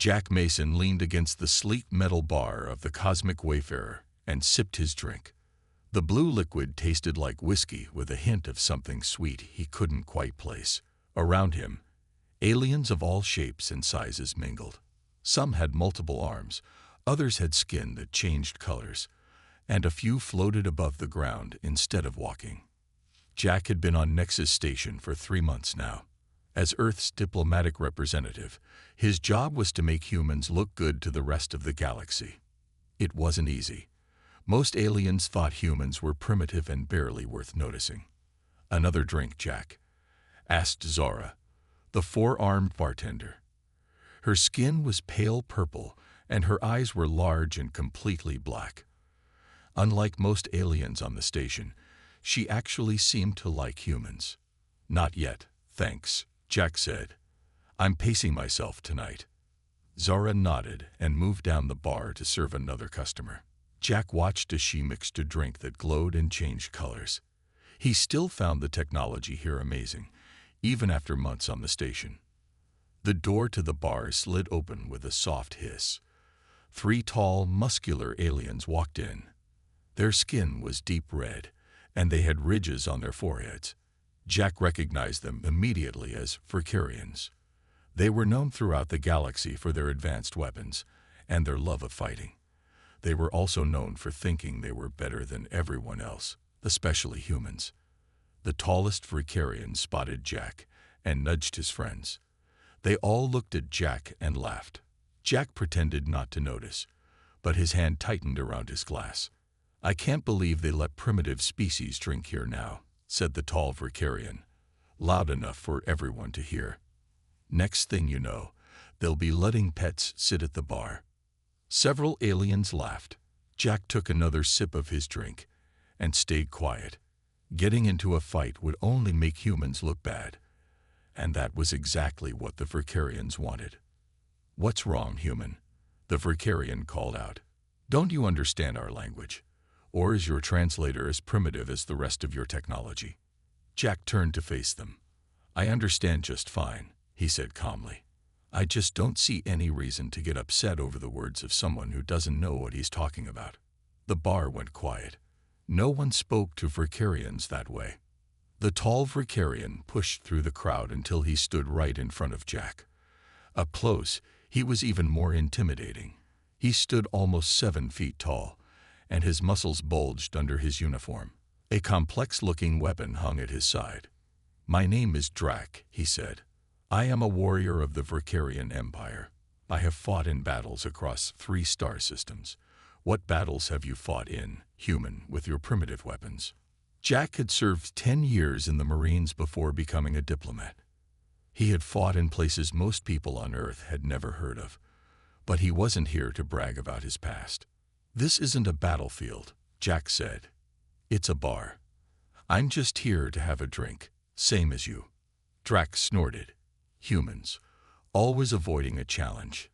Jack Mason leaned against the sleek metal bar of the Cosmic Wayfarer and sipped his drink. The blue liquid tasted like whiskey with a hint of something sweet he couldn't quite place. Around him, aliens of all shapes and sizes mingled. Some had multiple arms, others had skin that changed colors, and a few floated above the ground instead of walking. Jack had been on Nexus Station for 3 months now. As Earth's diplomatic representative, his job was to make humans look good to the rest of the galaxy. It wasn't easy. Most aliens thought humans were primitive and barely worth noticing. "Another drink, Jack?" asked Zora, the 4-armed bartender. Her skin was pale purple, and her eyes were large and completely black. Unlike most aliens on the station, she actually seemed to like humans. "Not yet, thanks," Jack said. "I'm pacing myself tonight." Zora nodded and moved down the bar to serve another customer. Jack watched as she mixed a drink that glowed and changed colors. He still found the technology here amazing, even after months on the station. The door to the bar slid open with a soft hiss. 3 tall, muscular aliens walked in. Their skin was deep red, and they had ridges on their foreheads. Jack recognized them immediately as Valkyrians. They were known throughout the galaxy for their advanced weapons and their love of fighting. They were also known for thinking they were better than everyone else, especially humans. The tallest Valkyrian spotted Jack and nudged his friends. They all looked at Jack and laughed. Jack pretended not to notice, but his hand tightened around his glass. "I can't believe they let primitive species drink here now," said the tall Valkyrian, loud enough for everyone to hear. "Next thing you know, they'll be letting pets sit at the bar." Several aliens laughed. Jack took another sip of his drink and stayed quiet. Getting into a fight would only make humans look bad, and that was exactly what the Valkyrians wanted. "What's wrong, human?" the Valkyrian called out. "Don't you understand our language? Or is your translator as primitive as the rest of your technology?" Jack turned to face them. "I understand just fine," he said calmly. "I just don't see any reason to get upset over the words of someone who doesn't know what he's talking about." The bar went quiet. No one spoke to Valkyrians that way. The tall Valkyrian pushed through the crowd until he stood right in front of Jack. Up close, he was even more intimidating. He stood almost 7 feet tall, and his muscles bulged under his uniform. A complex-looking weapon hung at his side. "My name is Drac," he said. "I am a warrior of the Valkyrian Empire. I have fought in battles across 3 star systems. What battles have you fought in, human, with your primitive weapons?" Jack had served 10 years in the Marines before becoming a diplomat. He had fought in places most people on Earth had never heard of, but he wasn't here to brag about his past. "This isn't a battlefield," Jack said. "It's a bar. I'm just here to have a drink, same as you." Drac snorted. "Humans, always avoiding a challenge.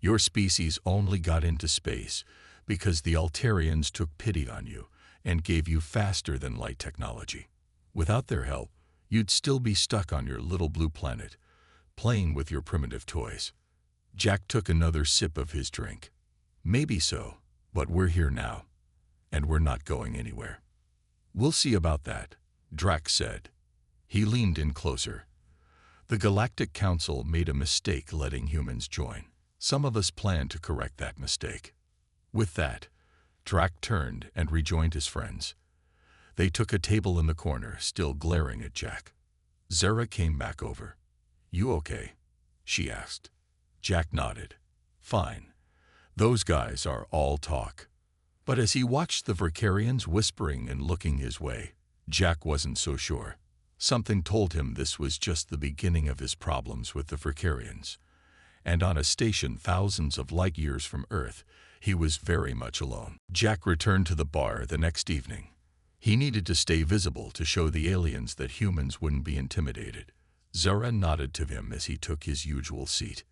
Your species only got into space because the Altarians took pity on you and gave you faster-than-light technology. Without their help, you'd still be stuck on your little blue planet, playing with your primitive toys." Jack took another sip of his drink. "Maybe so, but we're here now, and we're not going anywhere." "We'll see about that," Drac said. He leaned in closer. "The Galactic Council made a mistake letting humans join. Some of us plan to correct that mistake." With that, Drac turned and rejoined his friends. They took a table in the corner, still glaring at Jack. Zara came back over. "You okay?" she asked. Jack nodded. "Fine. Those guys are all talk." But as he watched the Valkyrians whispering and looking his way, Jack wasn't so sure. Something told him this was just the beginning of his problems with the Valkyrians. And on a station thousands of light years from Earth, he was very much alone. Jack returned to the bar the next evening. He needed to stay visible to show the aliens that humans wouldn't be intimidated. Zara nodded to him as he took his usual seat.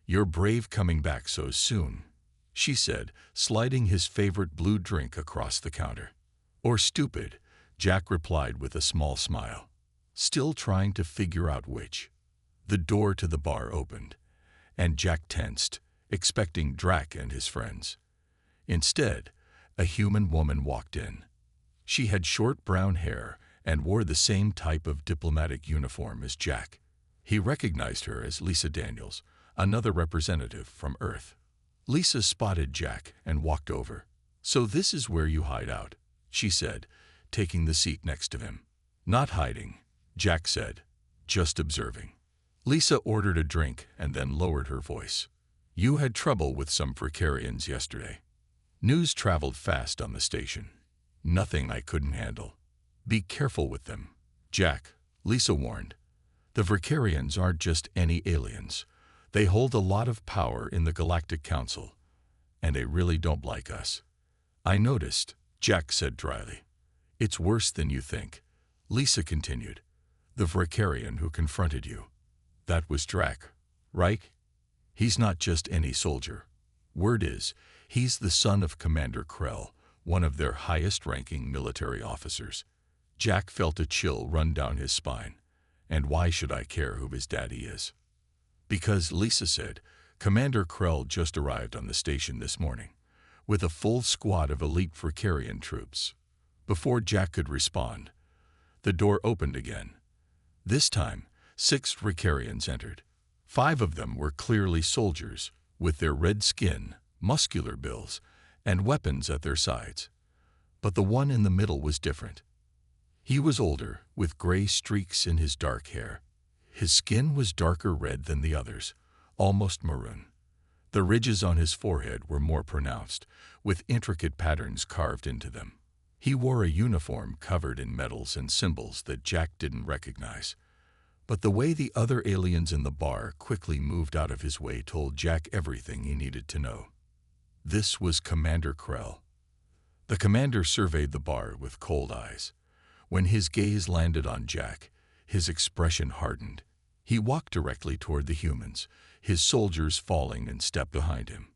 "You're brave coming back so soon," she said, sliding his favorite blue drink across the counter. "Or stupid," Jack replied with a small smile, still trying to figure out which. The door to the bar opened, and Jack tensed, expecting Drac and his friends. Instead, a human woman walked in. She had short brown hair and wore the same type of diplomatic uniform as Jack. He recognized her as Lisa Daniels, another representative from Earth. Lisa spotted Jack and walked over. "So this is where you hide out," she said, taking the seat next to him. "Not hiding," Jack said, "just observing." Lisa ordered a drink and then lowered her voice. "You had trouble with some Fricarians yesterday. News traveled fast on the station. Nothing I couldn't handle. Be careful with them, Jack," Lisa warned. "The Fricarians aren't just any aliens. They hold a lot of power in the Galactic Council, and they really don't like us." "I noticed," Jack said dryly. "It's worse than you think," Lisa continued. "The Fricarian who confronted you. That was Drac, right? He's not just any soldier. Word is, he's the son of Commander Krell, one of their highest-ranking military officers." Jack felt a chill run down his spine. "And why should I care who his daddy is?" "Because," Lisa said, "Commander Krell just arrived on the station this morning, with a full squad of elite Fricarian troops." Before Jack could respond, the door opened again. This time, 6 Fricarians entered. 5 of them were clearly soldiers, with their red skin, muscular bills, and weapons at their sides. But the one in the middle was different. He was older, with gray streaks in his dark hair. His skin was darker red than the others, almost maroon. The ridges on his forehead were more pronounced, with intricate patterns carved into them. He wore a uniform covered in medals and symbols that Jack didn't recognize. But the way the other aliens in the bar quickly moved out of his way told Jack everything he needed to know. This was Commander Krell. The commander surveyed the bar with cold eyes. When his gaze landed on Jack, his expression hardened. He walked directly toward the humans, his soldiers falling in step behind him.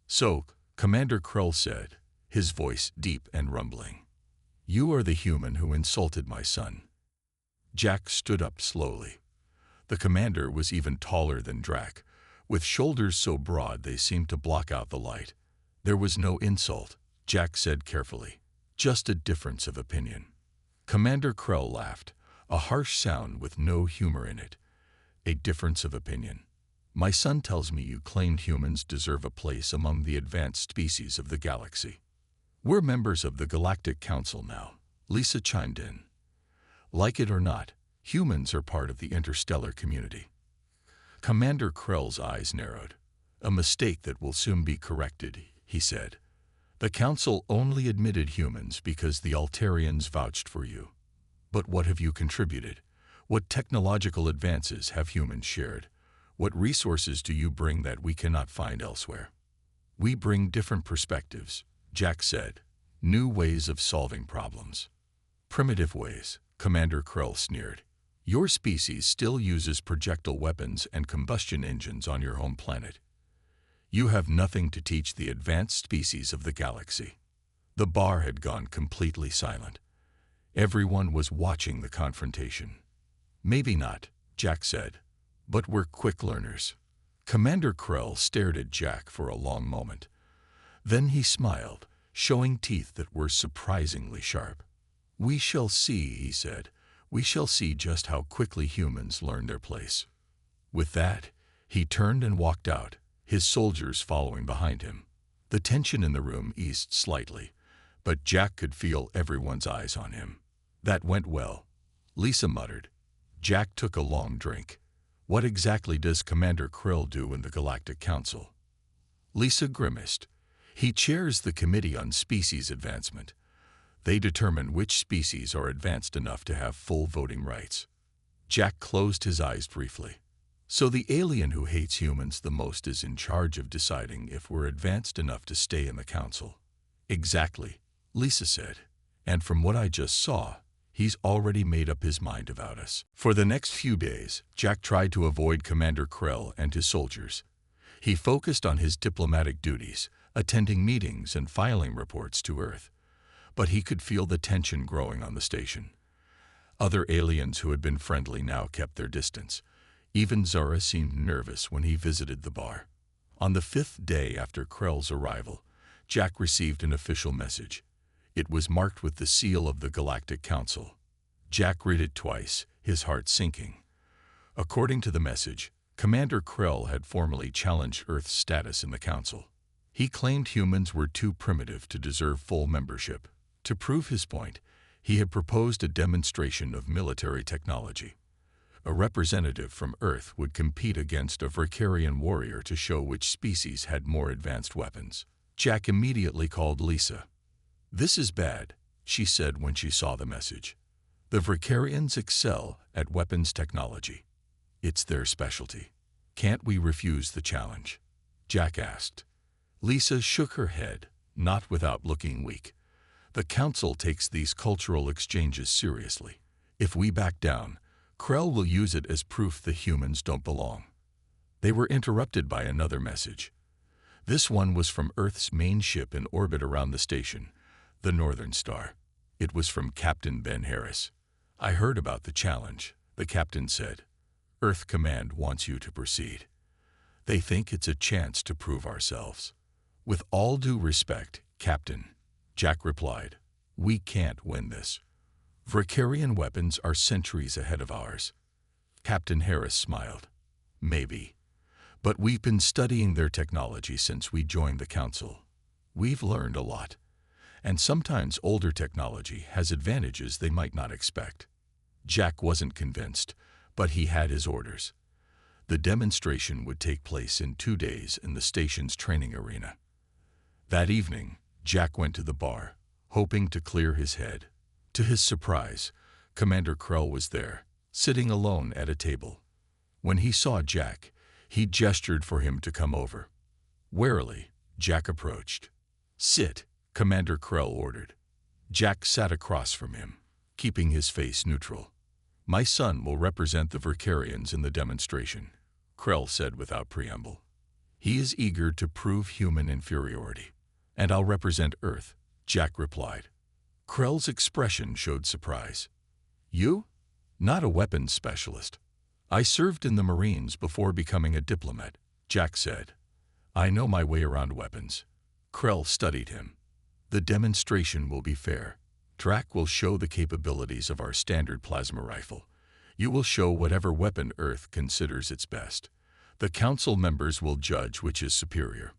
"So," Commander Krell said, his voice deep and rumbling, "you are the human who insulted my son." Jack stood up slowly. The commander was even taller than Drac, with shoulders so broad they seemed to block out the light. "There was no insult," Jack said carefully, "just a difference of opinion." Commander Krell laughed, a harsh sound with no humor in it. "A difference of opinion. My son tells me you claimed humans deserve a place among the advanced species of the galaxy." "We're members of the Galactic Council now," Lisa chimed in. "Like it or not, humans are part of the interstellar community." Commander Krell's eyes narrowed. "A mistake that will soon be corrected," he said. "The Council only admitted humans because the Altarians vouched for you. But what have you contributed? What technological advances have humans shared? What resources do you bring that we cannot find elsewhere?" "We bring different perspectives," Jack said. "New ways of solving problems." "Primitive ways," Commander Krell sneered. "Your species still uses projectile weapons and combustion engines on your home planet. You have nothing to teach the advanced species of the galaxy." The bar had gone completely silent. Everyone was watching the confrontation. "Maybe not," Jack said, "but we're quick learners." Commander Krell stared at Jack for a long moment. Then he smiled, showing teeth that were surprisingly sharp. "We shall see," he said. "We shall see just how quickly humans learn their place." With that, he turned and walked out, his soldiers following behind him. The tension in the room eased slightly, but Jack could feel everyone's eyes on him. "That went well," Lisa muttered. Jack took a long drink. "What exactly does Commander Krell do in the Galactic Council?" Lisa grimaced. "He chairs the Committee on Species Advancement. They determine which species are advanced enough to have full voting rights." Jack closed his eyes briefly. "So the alien who hates humans the most is in charge of deciding if we're advanced enough to stay in the Council." "Exactly," Lisa said. "And from what I just saw, he's already made up his mind about us." For the next few days, Jack tried to avoid Commander Krell and his soldiers. He focused on his diplomatic duties, attending meetings and filing reports to Earth. But he could feel the tension growing on the station. Other aliens who had been friendly now kept their distance. Even Zara seemed nervous when he visited the bar. On the 5th day after Krell's arrival, Jack received an official message. It was marked with the seal of the Galactic Council. Jack read it twice, his heart sinking. According to the message, Commander Krell had formally challenged Earth's status in the Council. He claimed humans were too primitive to deserve full membership. To prove his point, he had proposed a demonstration of military technology. A representative from Earth would compete against a Vicarian warrior to show which species had more advanced weapons. Jack immediately called Lisa. "This is bad," she said when she saw the message. "The Vicarians excel at weapons technology. It's their specialty. Can't we refuse the challenge?" Jack asked. Lisa shook her head, not without looking weak. "The Council takes these cultural exchanges seriously. If we back down, Krell will use it as proof the humans don't belong." They were interrupted by another message. This one was from Earth's main ship in orbit around the station, the Northern Star. It was from Captain Ben Harris. "I heard about the challenge," the captain said. "Earth Command wants you to proceed. They think it's a chance to prove ourselves." "With all due respect, Captain," Jack replied, "we can't win this. Vicarian weapons are centuries ahead of ours." Captain Harris smiled. "Maybe. But we've been studying their technology since we joined the Council. We've learned a lot. And sometimes older technology has advantages they might not expect." Jack wasn't convinced, but he had his orders. The demonstration would take place in 2 days in the station's training arena. That evening, Jack went to the bar, hoping to clear his head. To his surprise, Commander Krell was there, sitting alone at a table. When he saw Jack, he gestured for him to come over. Warily, Jack approached. "Sit," Commander Krell ordered. Jack sat across from him, keeping his face neutral. "My son will represent the Vicarians in the demonstration," Krell said without preamble. "He is eager to prove human inferiority." "And I'll represent Earth," Jack replied. Krell's expression showed surprise. "You? Not a weapons specialist." "I served in the Marines before becoming a diplomat," Jack said. "I know my way around weapons." Krell studied him. "The demonstration will be fair. Drac will show the capabilities of our standard plasma rifle. You will show whatever weapon Earth considers its best. The Council members will judge which is superior."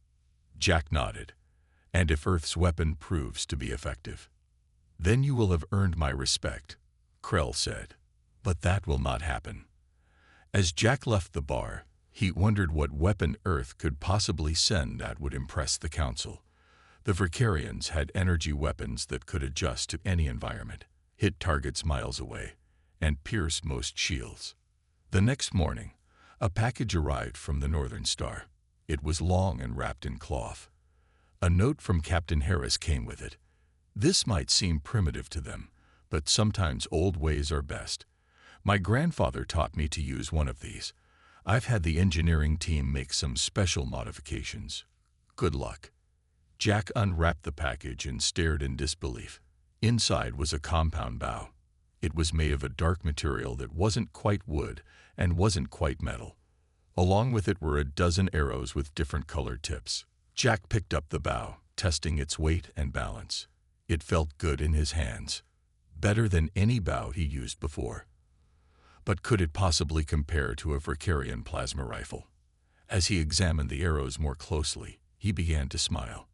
Jack nodded. "And if Earth's weapon proves to be effective, then you will have earned my respect," Krell said. "But that will not happen." As Jack left the bar, he wondered what weapon Earth could possibly send that would impress the Council. The Vicarians had energy weapons that could adjust to any environment, hit targets miles away, and pierce most shields. The next morning, a package arrived from the Northern Star. It was long and wrapped in cloth. A note from Captain Harris came with it. "This might seem primitive to them, but sometimes old ways are best. My grandfather taught me to use one of these. I've had the engineering team make some special modifications. Good luck." Jack unwrapped the package and stared in disbelief. Inside was a compound bow. It was made of a dark material that wasn't quite wood and wasn't quite metal. Along with it were a dozen arrows with different colored tips. Jack picked up the bow, testing its weight and balance. It felt good in his hands, better than any bow he used before. But could it possibly compare to a Vicarian plasma rifle? As he examined the arrows more closely, he began to smile.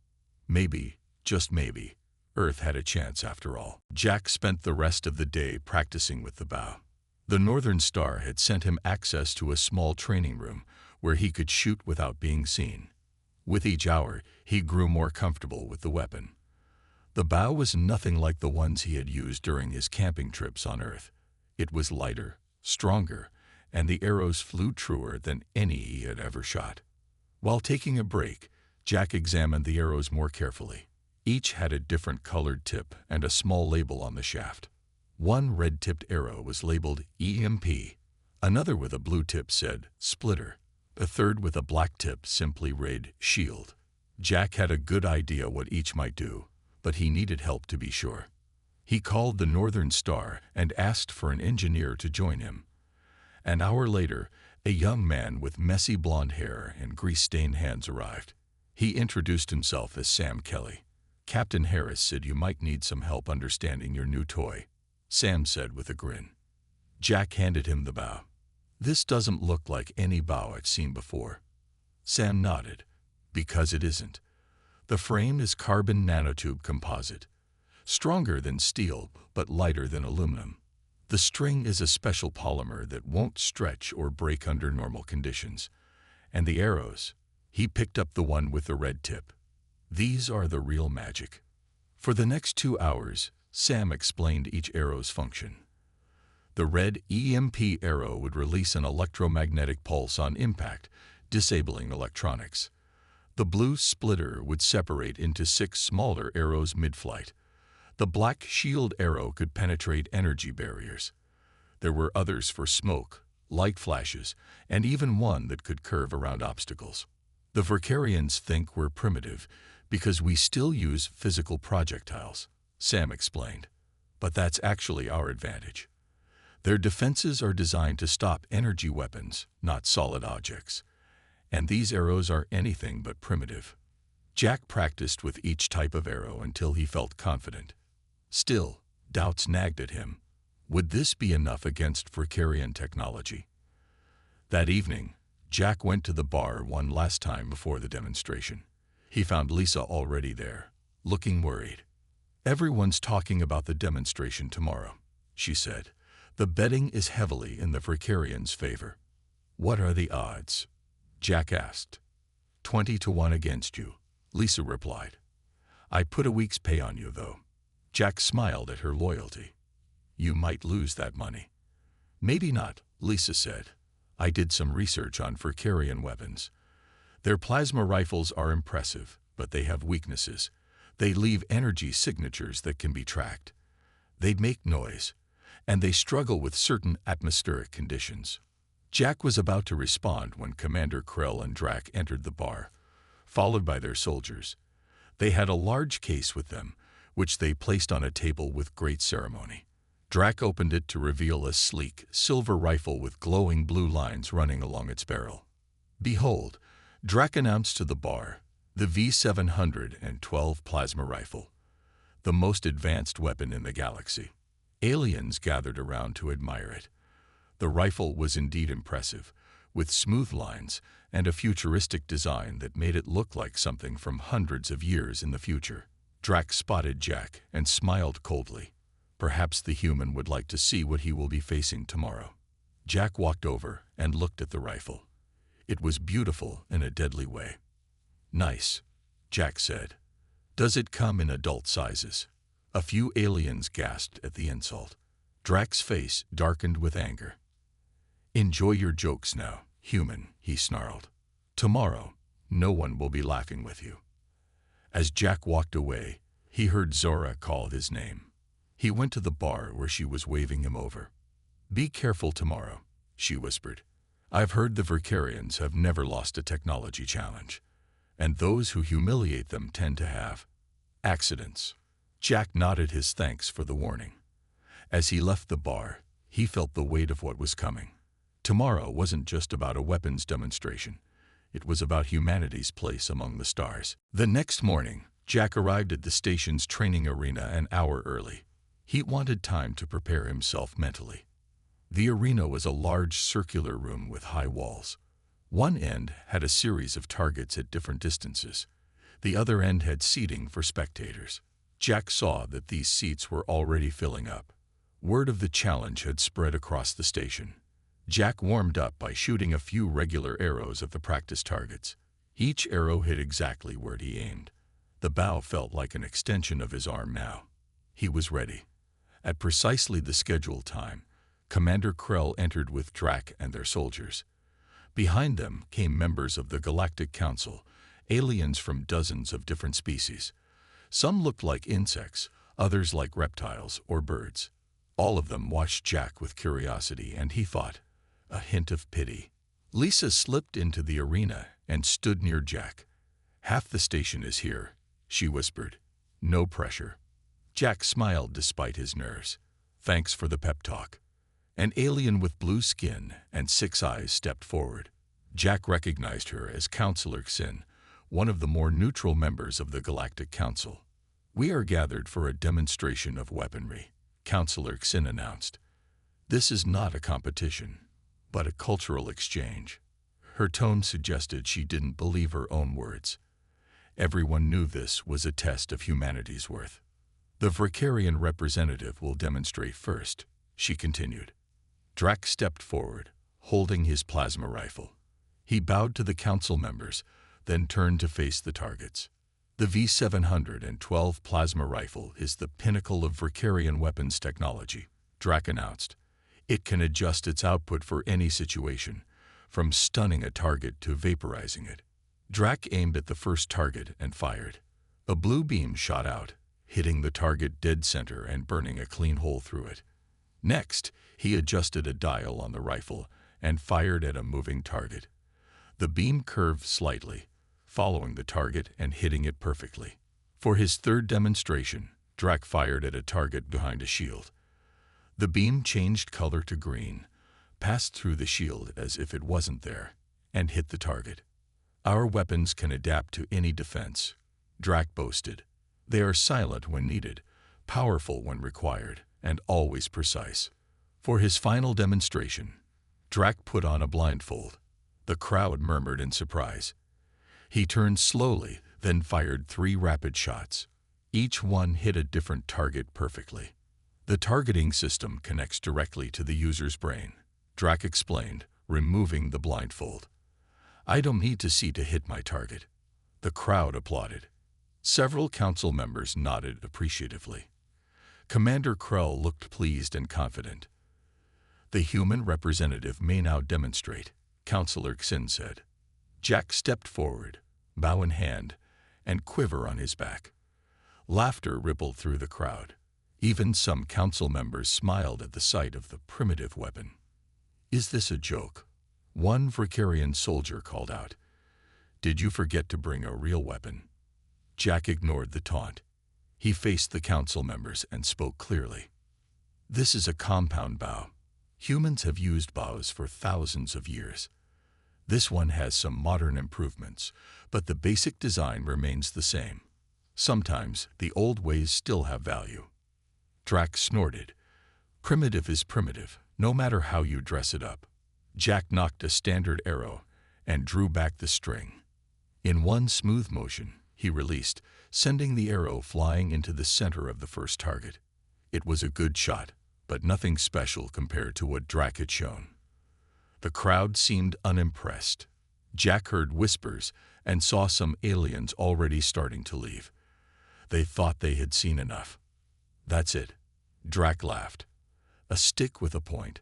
Maybe, just maybe, Earth had a chance after all. Jack spent the rest of the day practicing with the bow. The Northern Star had sent him access to a small training room where he could shoot without being seen. With each hour, he grew more comfortable with the weapon. The bow was nothing like the ones he had used during his camping trips on Earth. It was lighter, stronger, and the arrows flew truer than any he had ever shot. While taking a break, Jack examined the arrows more carefully. Each had a different colored tip and a small label on the shaft. One red-tipped arrow was labeled EMP. Another with a blue tip said Splitter. A third with a black tip simply read Shield. Jack had a good idea what each might do, but he needed help to be sure. He called the Northern Star and asked for an engineer to join him. An hour later, A young man with messy blonde hair and grease-stained hands arrived. He introduced himself as Sam Kelly. Captain Harris said you might need some help understanding your new toy, Sam said with a grin. Jack handed him the bow. This doesn't look like any bow I've seen before. Sam nodded. Because it isn't. The frame is carbon nanotube composite, stronger than steel but lighter than aluminum. The string is a special polymer that won't stretch or break under normal conditions. And the arrows, he picked up the one with the red tip. These are the real magic. For the next 2 hours, Sam explained each arrow's function. The red EMP arrow would release an electromagnetic pulse on impact, disabling electronics. The blue splitter would separate into 6 smaller arrows mid-flight. The black shield arrow could penetrate energy barriers. There were others for smoke, light flashes, and even one that could curve around obstacles. The Verkarians think we're primitive because we still use physical projectiles, Sam explained. But that's actually our advantage. Their defenses are designed to stop energy weapons, not solid objects. And these arrows are anything but primitive. Jack practiced with each type of arrow until he felt confident. Still, doubts nagged at him. Would this be enough against Verkarian technology? That evening, Jack went to the bar one last time before the demonstration. He found Lisa already there, looking worried. Everyone's talking about the demonstration tomorrow, she said. The betting is heavily in the Verkarians' favor. What are the odds? Jack asked. 20 to 1 against you, Lisa replied. I put a week's pay on you, though. Jack smiled at her loyalty. You might lose that money. Maybe not, Lisa said. I did some research on Verkarian weapons. Their plasma rifles are impressive, but they have weaknesses. They leave energy signatures that can be tracked. They make noise, and they struggle with certain atmospheric conditions. Jack was about to respond when Commander Krell and Drac entered the bar, followed by their soldiers. They had a large case with them, which they placed on a table with great ceremony. Drac opened it to reveal a sleek, silver rifle with glowing blue lines running along its barrel. Behold, Drac announced to the bar, the V712 plasma rifle, the most advanced weapon in the galaxy. Aliens gathered around to admire it. The rifle was indeed impressive, with smooth lines and a futuristic design that made it look like something from hundreds of years in the future. Drac spotted Jack and smiled coldly. Perhaps the human would like to see what he will be facing tomorrow. Jack walked over and looked at the rifle. It was beautiful in a deadly way. Nice, Jack said. Does it come in adult sizes? A few aliens gasped at the insult. Drac's face darkened with anger. Enjoy your jokes now, human, he snarled. Tomorrow, no one will be laughing with you. As Jack walked away, he heard Zora call his name. He went to the bar where she was waving him over. Be careful tomorrow, she whispered. I've heard the Verkarians have never lost a technology challenge, and those who humiliate them tend to have accidents. Jack nodded his thanks for the warning. As he left the bar, he felt the weight of what was coming. Tomorrow wasn't just about a weapons demonstration. It was about humanity's place among the stars. The next morning, Jack arrived at the station's training arena an hour early. He wanted time to prepare himself mentally. The arena was a large circular room with high walls. One end had a series of targets at different distances. The other end had seating for spectators. Jack saw that these seats were already filling up. Word of the challenge had spread across the station. Jack warmed up by shooting a few regular arrows at the practice targets. Each arrow hit exactly where he aimed. The bow felt like an extension of his arm now. He was ready. At precisely the scheduled time, Commander Krell entered with Drac and their soldiers. Behind them came members of the Galactic Council, aliens from dozens of different species. Some looked like insects, others like reptiles or birds. All of them watched Jack with curiosity, and he thought, a hint of pity. Lisa slipped into the arena and stood near Jack. Half the station is here, she whispered. No pressure. Jack smiled despite his nerves. Thanks for the pep talk. An alien with blue skin and 6 eyes stepped forward. Jack recognized her as Counselor Xin, one of the more neutral members of the Galactic Council. "We are gathered for a demonstration of weaponry," Counselor Xin announced. "This is not a competition, but a cultural exchange." Her tone suggested she didn't believe her own words. Everyone knew this was a test of humanity's worth. "The Vricarian representative will demonstrate first," she continued. Drac stepped forward, holding his plasma rifle. He bowed to the council members, then turned to face the targets. "The V-712 plasma rifle is the pinnacle of Vricarian weapons technology," Drac announced. "It can adjust its output for any situation, from stunning a target to vaporizing it." Drac aimed at the first target and fired. A blue beam shot out, hitting the target dead center and burning a clean hole through it. Next, he adjusted a dial on the rifle and fired at a moving target. The beam curved slightly, following the target and hitting it perfectly. For his third demonstration, Drac fired at a target behind a shield. The beam changed color to green, passed through the shield as if it wasn't there, and hit the target. "Our weapons can adapt to any defense," Drac boasted. "They are silent when needed, powerful when required, and always precise." For his final demonstration, Drac put on a blindfold. The crowd murmured in surprise. He turned slowly, then fired 3 rapid shots. Each one hit a different target perfectly. "The targeting system connects directly to the user's brain," Drac explained, removing the blindfold. "I don't need to see to hit my target." The crowd applauded. Several council members nodded appreciatively. Commander Krell looked pleased and confident. "The human representative may now demonstrate," Counselor Xin said. Jack stepped forward, bow in hand, and quiver on his back. Laughter rippled through the crowd. Even some council members smiled at the sight of the primitive weapon. "Is this a joke?" One Vricarian soldier called out. "Did you forget to bring a real weapon?" Jack ignored the taunt. He faced the council members and spoke clearly. "This is a compound bow. Humans have used bows for thousands of years. This one has some modern improvements, but the basic design remains the same. Sometimes the old ways still have value." Drac snorted. "Primitive is primitive, no matter how you dress it up." Jack knocked a standard arrow and drew back the string. In one smooth motion, he released, sending the arrow flying into the center of the first target. It was a good shot, but nothing special compared to what Drac had shown. The crowd seemed unimpressed. Jack heard whispers and saw some aliens already starting to leave. They thought they had seen enough. "That's it," Drac laughed. "A stick with a point.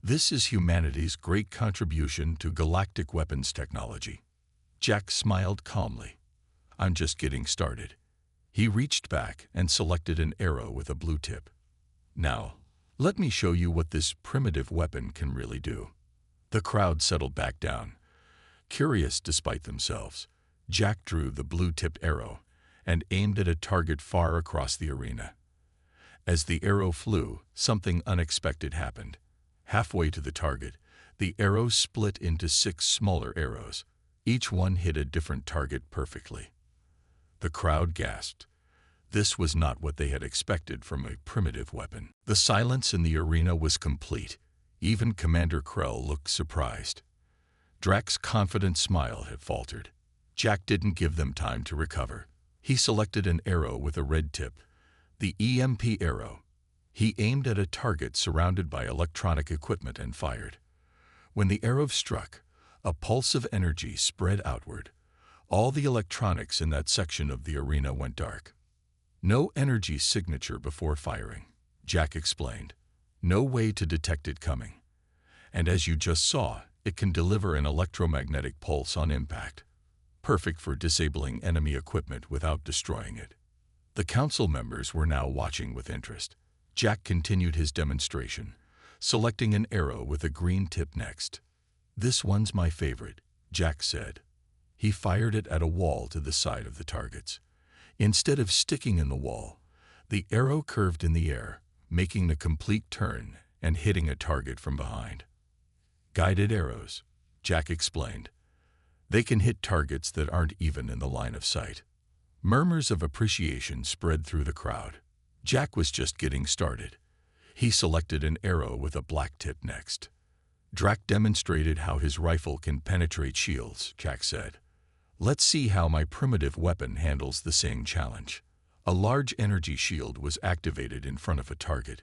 This is humanity's great contribution to galactic weapons technology." Jack smiled calmly. "I'm just getting started." He reached back and selected an arrow with a blue tip. "Now, let me show you what this primitive weapon can really do." The crowd settled back down. Curious despite themselves, Jack drew the blue-tipped arrow and aimed at a target far across the arena. As the arrow flew, something unexpected happened. Halfway to the target, the arrow split into 6 smaller arrows. Each one hit a different target perfectly. The crowd gasped. This was not what they had expected from a primitive weapon. The silence in the arena was complete. Even Commander Krell looked surprised. Drac's confident smile had faltered. Jack didn't give them time to recover. He selected an arrow with a red tip, the EMP arrow. He aimed at a target surrounded by electronic equipment and fired. When the arrow struck, a pulse of energy spread outward. All the electronics in that section of the arena went dark. "No energy signature before firing," Jack explained. "No way to detect it coming. And as you just saw, it can deliver an electromagnetic pulse on impact. Perfect for disabling enemy equipment without destroying it." The council members were now watching with interest. Jack continued his demonstration, selecting an arrow with a green tip next. "This one's my favorite," Jack said. He fired it at a wall to the side of the targets. Instead of sticking in the wall, the arrow curved in the air, making a complete turn and hitting a target from behind. Guided arrows, Jack explained. They can hit targets that aren't even in the line of sight. Murmurs of appreciation spread through the crowd. Jack was just getting started. He selected an arrow with a black tip next. Drac demonstrated how his rifle can penetrate shields, Jack said. Let's see how my primitive weapon handles the same challenge. A large energy shield was activated in front of a target.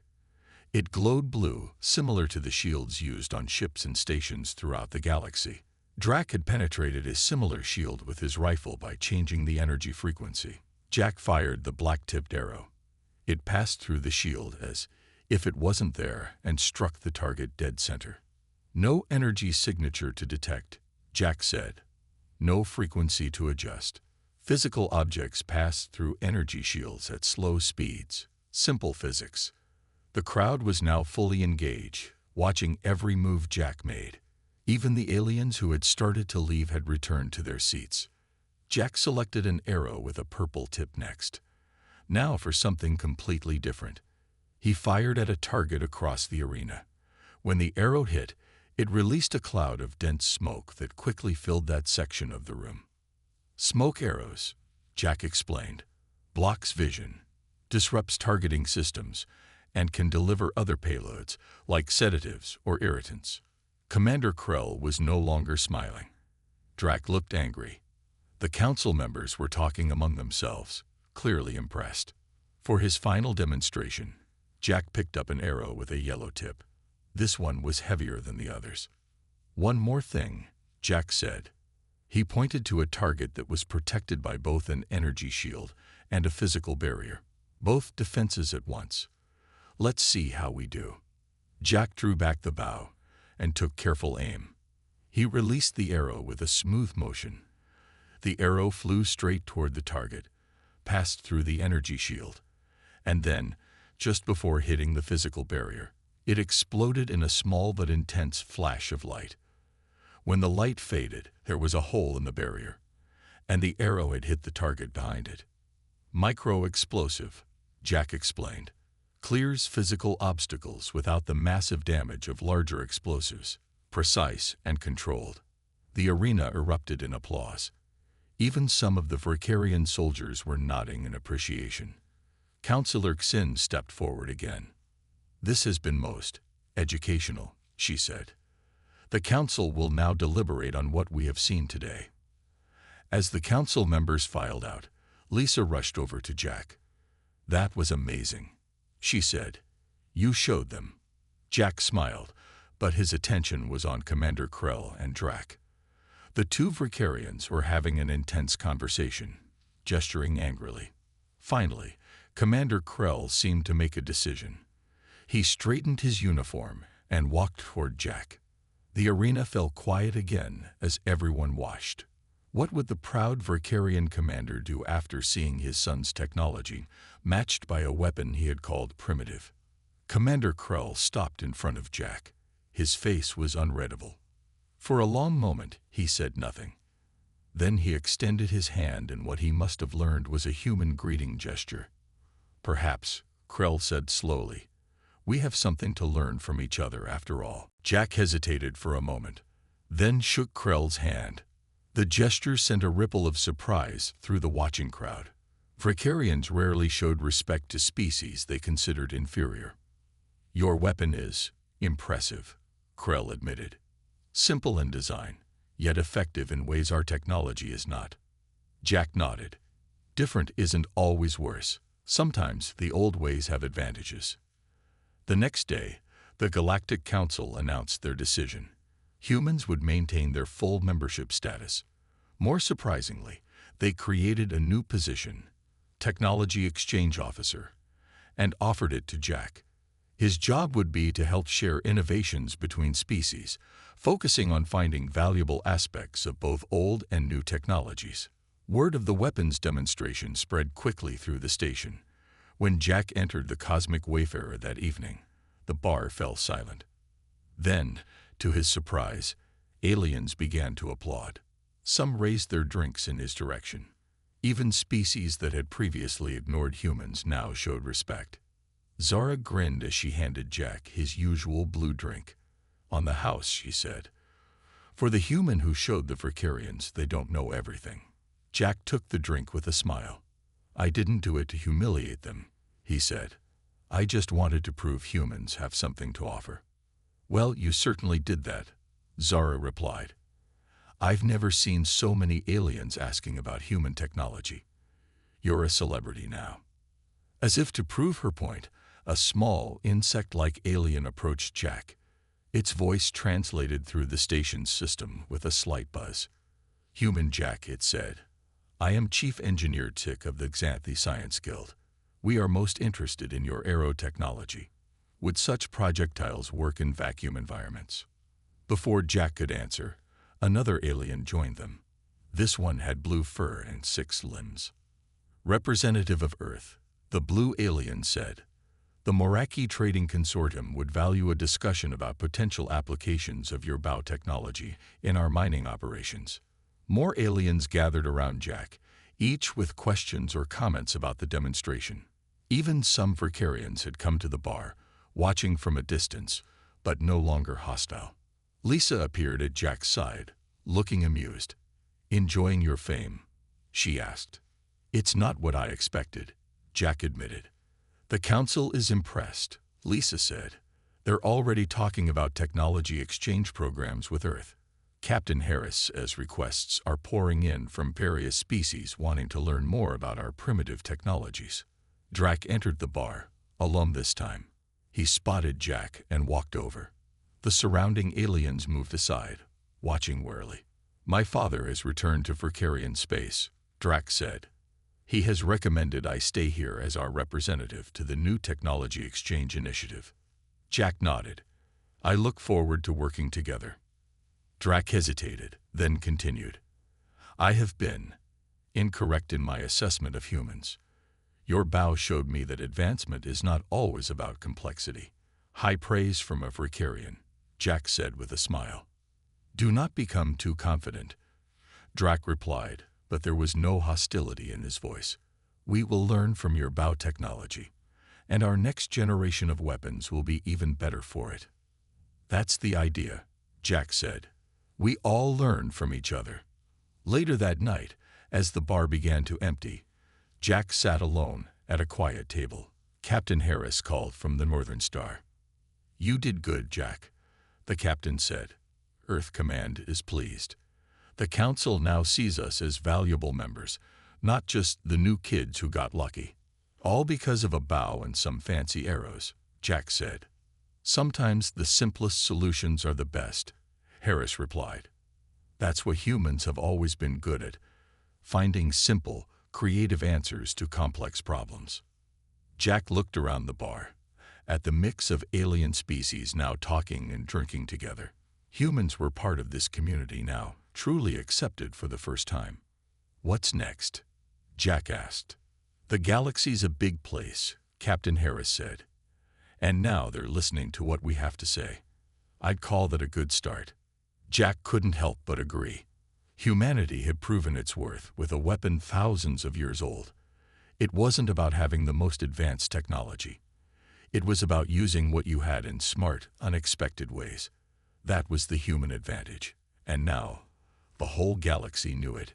It glowed blue, similar to the shields used on ships and stations throughout the galaxy. Drac had penetrated a similar shield with his rifle by changing the energy frequency. Jack fired the black-tipped arrow. It passed through the shield as if it wasn't there and struck the target dead center. No energy signature to detect, Jack said. No frequency to adjust. Physical objects pass through energy shields at slow speeds. Simple physics. The crowd was now fully engaged, watching every move Jack made. Even the aliens who had started to leave had returned to their seats. Jack selected an arrow with a purple tip next. Now for something completely different. He fired at a target across the arena. When the arrow hit, it released a cloud of dense smoke that quickly filled that section of the room. Smoke arrows, Jack explained, blocks vision, disrupts targeting systems, and can deliver other payloads like sedatives or irritants. Commander Krell was no longer smiling. Drac looked angry. The council members were talking among themselves, clearly impressed. For his final demonstration, Jack picked up an arrow with a yellow tip. This one was heavier than the others. One more thing, Jack said. He pointed to a target that was protected by both an energy shield and a physical barrier, both defenses at once. Let's see how we do. Jack drew back the bow and took careful aim. He released the arrow with a smooth motion. The arrow flew straight toward the target, passed through the energy shield, and then, just before hitting the physical barrier, it exploded in a small but intense flash of light. When the light faded, there was a hole in the barrier, and the arrow had hit the target behind it. Micro-explosive, Jack explained. Clears physical obstacles without the massive damage of larger explosives, precise and controlled. The arena erupted in applause. Even some of the Vricarian soldiers were nodding in appreciation. Councillor Xin stepped forward again. This has been most educational, she said. The council will now deliberate on what we have seen today. As the council members filed out, Lisa rushed over to Jack. That was amazing, she said. You showed them. Jack smiled, but his attention was on Commander Krell and Drac. The two Vricarians were having an intense conversation, gesturing angrily. Finally, Commander Krell seemed to make a decision. He straightened his uniform and walked toward Jack. The arena fell quiet again as everyone watched. What would the proud Vricarian commander do after seeing his son's technology, matched by a weapon he had called primitive? Commander Krell stopped in front of Jack. His face was unreadable. For a long moment, he said nothing. Then he extended his hand in what he must have learned was a human greeting gesture. Perhaps, Krell said slowly, we have something to learn from each other after all. Jack hesitated for a moment, then shook Krell's hand. The gesture sent a ripple of surprise through the watching crowd. Vricarians rarely showed respect to species they considered inferior. Your weapon is impressive, Krell admitted. Simple in design, yet effective in ways our technology is not. Jack nodded. Different isn't always worse. Sometimes the old ways have advantages. The next day, the Galactic Council announced their decision. Humans would maintain their full membership status. More surprisingly, they created a new position, Technology Exchange Officer, and offered it to Jack. His job would be to help share innovations between species, focusing on finding valuable aspects of both old and new technologies. Word of the weapons demonstration spread quickly through the station. When Jack entered the Cosmic Wayfarer that evening, the bar fell silent. Then, to his surprise, aliens began to applaud. Some raised their drinks in his direction. Even species that had previously ignored humans now showed respect. Zara grinned as she handed Jack his usual blue drink. "On the house," she said. "For the human who showed the Fricarians, they don't know everything." Jack took the drink with a smile. "I didn't do it to humiliate them," he said. "I just wanted to prove humans have something to offer." "Well, you certainly did that," Zara replied. "I've never seen so many aliens asking about human technology. You're a celebrity now." As if to prove her point, a small, insect-like alien approached Jack. Its voice translated through the station's system with a slight buzz. "Human Jack," it said. "I am Chief Engineer Tick of the Xanthi Science Guild. We are most interested in your aerotechnology. Would such projectiles work in vacuum environments?" Before Jack could answer, another alien joined them. This one had blue fur and 6 limbs. "Representative of Earth," the blue alien said, "the Moraki Trading Consortium would value a discussion about potential applications of your bow technology in our mining operations." More aliens gathered around Jack, each with questions or comments about the demonstration. Even some Fricarians had come to the bar, watching from a distance, but no longer hostile. Lisa appeared at Jack's side, looking amused. "Enjoying your fame?" she asked. "It's not what I expected," Jack admitted. "The council is impressed," Lisa said. "They're already talking about technology exchange programs with Earth. Captain Harris, as requests are pouring in from various species wanting to learn more about our primitive technologies." Drac entered the bar, alone this time. He spotted Jack and walked over. The surrounding aliens moved aside, watching warily. "My father has returned to Fricarian space," Drac said. "He has recommended I stay here as our representative to the new technology exchange initiative." Jack nodded. "I look forward to working together." Drac hesitated, then continued. "I have been incorrect in my assessment of humans. Your bow showed me that advancement is not always about complexity." "High praise from a Fricarian," Jack said with a smile. "Do not become too confident," Drac replied, but there was no hostility in his voice. "We will learn from your bow technology, and our next generation of weapons will be even better for it." "That's the idea," Jack said. "We all learn from each other." Later that night, as the bar began to empty, Jack sat alone at a quiet table. Captain Harris called from the Northern Star. "You did good, Jack," the captain said. "Earth Command is pleased. The Council now sees us as valuable members, not just the new kids who got lucky." "All because of a bow and some fancy arrows," Jack said. "Sometimes the simplest solutions are the best," Harris replied. "That's what humans have always been good at, finding simple, creative answers to complex problems." Jack looked around the bar, at the mix of alien species now talking and drinking together. Humans were part of this community now, truly accepted for the first time. "What's next?" Jack asked. "The galaxy's a big place," Captain Harris said. "And now they're listening to what we have to say. I'd call that a good start." Jack couldn't help but agree. Humanity had proven its worth with a weapon thousands of years old. It wasn't about having the most advanced technology. It was about using what you had in smart, unexpected ways. That was the human advantage. And now, the whole galaxy knew it.